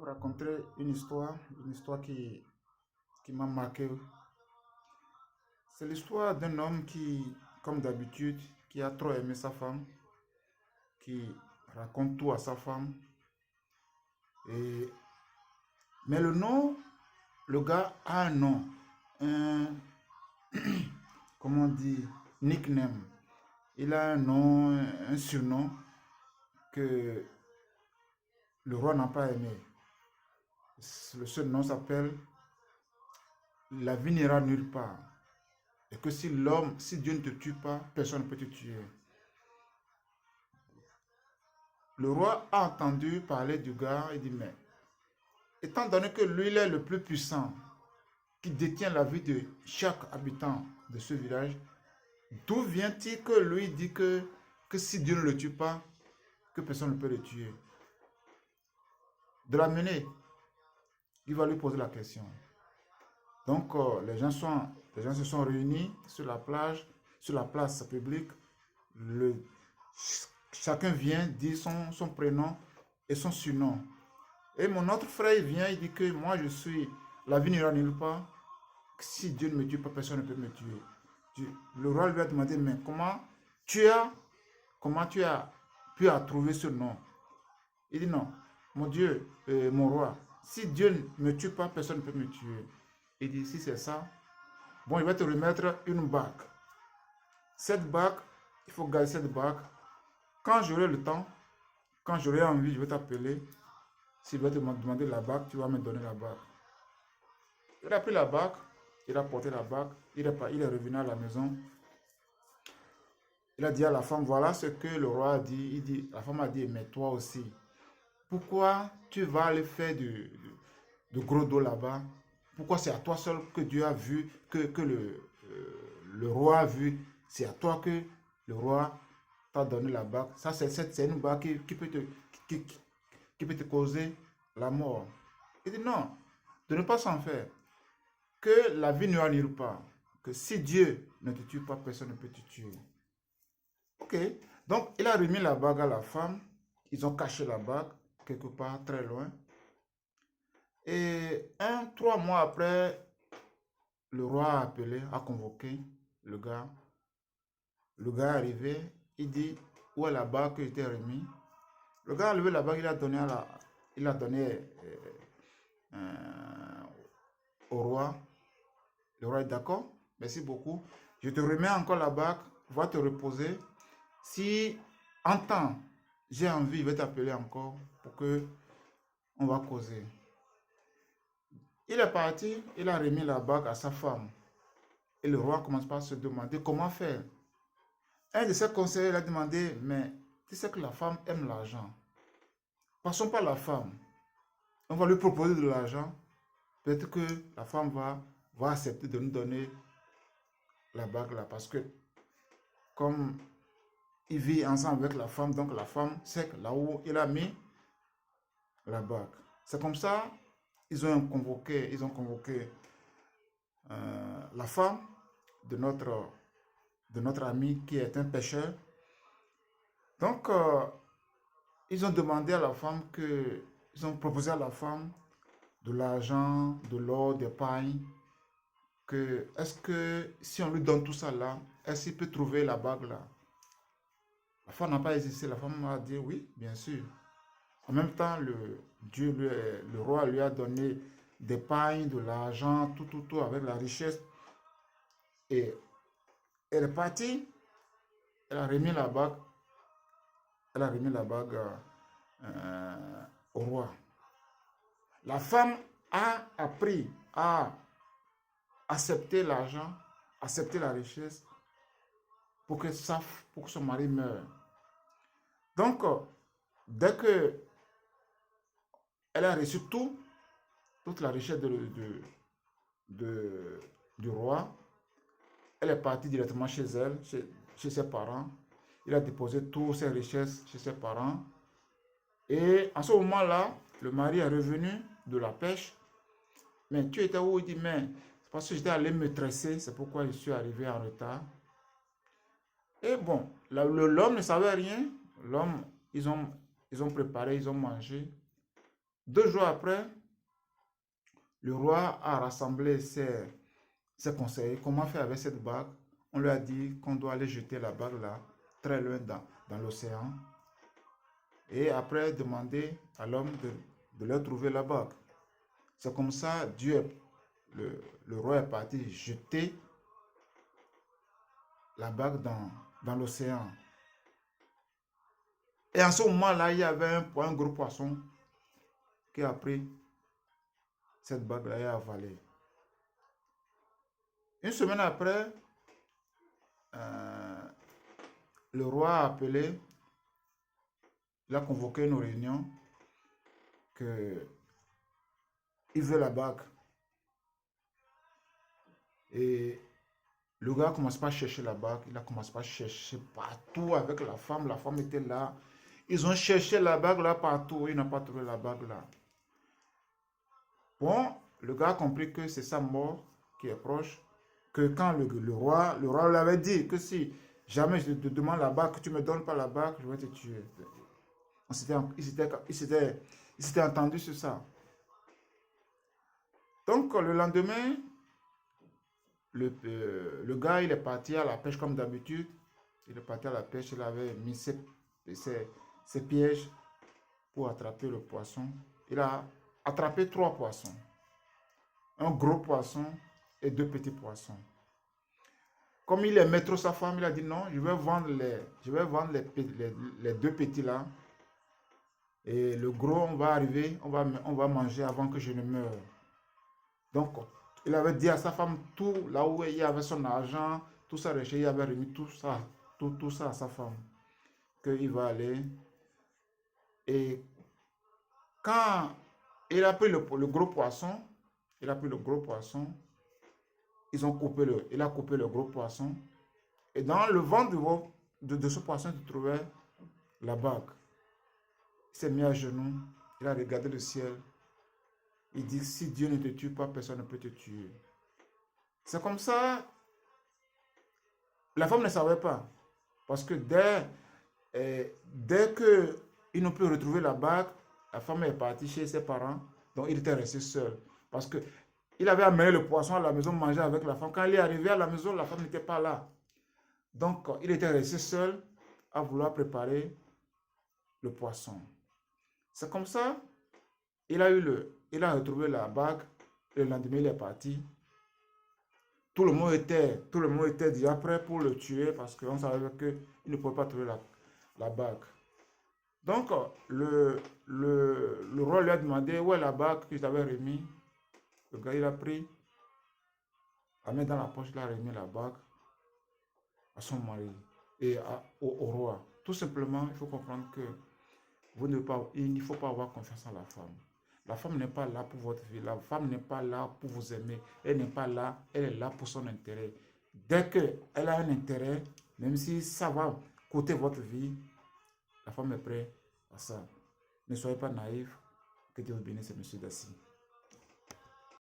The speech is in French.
vous raconter une histoire qui m'a marqué. C'est l'histoire d'un homme qui, comme d'habitude, qui a trop aimé sa femme, qui raconte tout à sa femme. Et, mais le gars a un nom, un, comment on dit, nickname. Il a un nom, un surnom que le roi n'a pas aimé. Le surnom s'appelle La vie n'ira nulle part. Et que si Dieu ne te tue pas, personne ne peut te tuer. Le roi a entendu parler du gars et dit, mais étant donné que lui, il est le plus puissant, qui détient la vie de chaque habitant de ce village, d'où vient-il que lui dit que si Dieu ne le tue pas, que personne ne peut le tuer? De l'amener, il va lui poser la question. Donc, les gens se sont réunis sur la plage, sur la place publique. Le, Chacun vient dire son prénom et son surnom. Et mon autre frère il vient, il dit que moi je suis, la vie n'ira nulle part. Si Dieu ne me tue pas, personne ne peut me tuer. Le roi lui a demandé, mais comment tu as pu trouver ce nom? Il dit non, mon Dieu, mon roi, si Dieu ne me tue pas, personne ne peut me tuer. Il dit, si c'est ça, bon, il va te remettre une bague. Cette bague, il faut garder cette bague. Quand j'aurai le temps, quand j'aurai envie, je vais t'appeler. S'il va te demander la bague, tu vas me donner la bague. Il a pris la bague, il a porté la bague, il est revenu à la maison. Il a dit à la femme, voilà ce que le roi a dit. La femme a dit, mais toi aussi, pourquoi tu vas aller faire de gros dos là-bas? Pourquoi c'est à toi seul que Dieu a vu, que le roi a vu? C'est à toi que le roi t'a donné la bague. Ça, c'est une bague qui, qui peut te causer la mort. Il dit non, de ne pas s'en faire. Que la vie ne annule pas. Que si Dieu ne te tue pas, personne ne peut te tuer. Ok. Donc, il a remis la bague à la femme. Ils ont caché la bague quelque part très loin. Et 3 mois après, le roi a appelé, a convoqué le gars. Le gars est arrivé, il dit où est la bague qui était remise. Le gars a levé la bague, il a donné au roi. Le roi est d'accord, merci beaucoup. Je te remets encore la bague, va te reposer. Si en temps, j'ai envie, je vais t'appeler encore pour que on va causer. Il est parti, il a remis la bague à sa femme. Et le roi commence par se demander comment faire. Un de ses conseillers lui a demandé, mais tu sais que la femme aime l'argent. Passons par la femme. On va lui proposer de l'argent. Peut-être que la femme va accepter de nous donner la bague là. Parce que comme il vit ensemble avec la femme, donc la femme sait que là où il a mis la bague. C'est comme ça, ils ont convoqué la femme de notre ami qui est un pêcheur. Donc, ils ont demandé à la femme ils ont proposé à la femme de l'argent, de l'or, des pailles, que est-ce que si on lui donne tout ça là, est-ce qu'il peut trouver la bague là? La femme n'a pas hésité, la femme a dit oui, bien sûr. En même temps, le roi lui a donné des pailles, de l'argent, tout avec la richesse. Et elle est partie, elle a remis la bague, elle a remis la bague au roi. La femme a appris à accepter l'argent, accepter la richesse pour que son mari meure. Donc, dès que elle a reçu toute la richesse du roi, elle est partie directement chez elle, chez ses parents. Il a déposé toutes ses richesses chez ses parents. Et en ce moment-là, le mari est revenu de la pêche. Mais tu étais où? Il dit, mais c'est parce que j'étais allé me tresser, c'est pourquoi je suis arrivé en retard. Et bon, l'homme ne savait rien. L'homme, ils ont préparé, ils ont mangé. 2 jours après, le roi a rassemblé ses conseillers. Comment faire avec cette bague? On lui a dit qu'on doit aller jeter la bague là, très loin dans l'océan. Et après, demander à l'homme de leur trouver la bague. C'est comme ça, le roi est parti jeter la bague dans l'océan. Et en ce moment-là, il y avait un gros poisson qui a pris cette bague-là et a avalé. Une semaine après, euh, le roi a appelé, il a convoqué une réunion que il veut la bague. Et le gars commence pas à chercher la bague, il a commencé à chercher partout avec la femme était là. Ils ont cherché la bague là partout, ils n'ont pas trouvé la bague là. Bon, le gars a compris que c'est sa mort qui est proche, que quand le roi lui avait dit que si jamais je te demande la bague, que tu ne me donnes pas la bague, je vais te tuer. Il s'était entendu sur ça. Donc le lendemain, le gars il est parti à la pêche comme d'habitude. Il est parti à la pêche, il avait mis ses pièges pour attraper le poisson. Il a attrapé 3 poissons. Un gros poisson et 2 petits poissons. Comme il aimait trop sa femme, il a dit non, je vais vendre les 2 petits là. Et le gros, on va arriver, on va manger avant que je ne meure. Donc, il avait dit à sa femme tout, là où il y avait son argent, tout ça, il avait remis tout ça à sa femme. Qu'il va aller. Et quand il a pris le gros poisson, il a coupé le gros poisson. Et dans le ventre de ce poisson se trouvait la bague. Il s'est mis à genoux, il a regardé le ciel. Il dit, si Dieu ne te tue pas, personne ne peut te tuer. C'est comme ça. La femme ne savait pas. Parce que dès qu'ils n'ont pu retrouver la bague, la femme est partie chez ses parents. Donc il était resté seul. Parce que il avait amené le poisson à la maison, manger avec la femme. Quand il est arrivé à la maison, la femme n'était pas là. Donc il était resté seul à vouloir préparer le poisson. C'est comme ça, il a retrouvé la bague. Le lendemain, il est parti. Tout le monde était déjà prêt pour le tuer parce qu'on savait qu'il ne pouvait pas trouver la bague. Donc, le roi lui a demandé où est la bague que j'avais remis. Le gars, il a pris, a mis dans la poche, il a remis la bague à son mari et au roi. Tout simplement, il faut comprendre que il ne faut pas avoir confiance en la femme. La femme n'est pas là pour votre vie. La femme n'est pas là pour vous aimer. Elle n'est pas là. Elle est là pour son intérêt. Dès qu'elle a un intérêt, même si ça va coûter votre vie, la femme est prête à ça. Ne soyez pas naïf. Que Dieu vous bénisse, monsieur Dassi.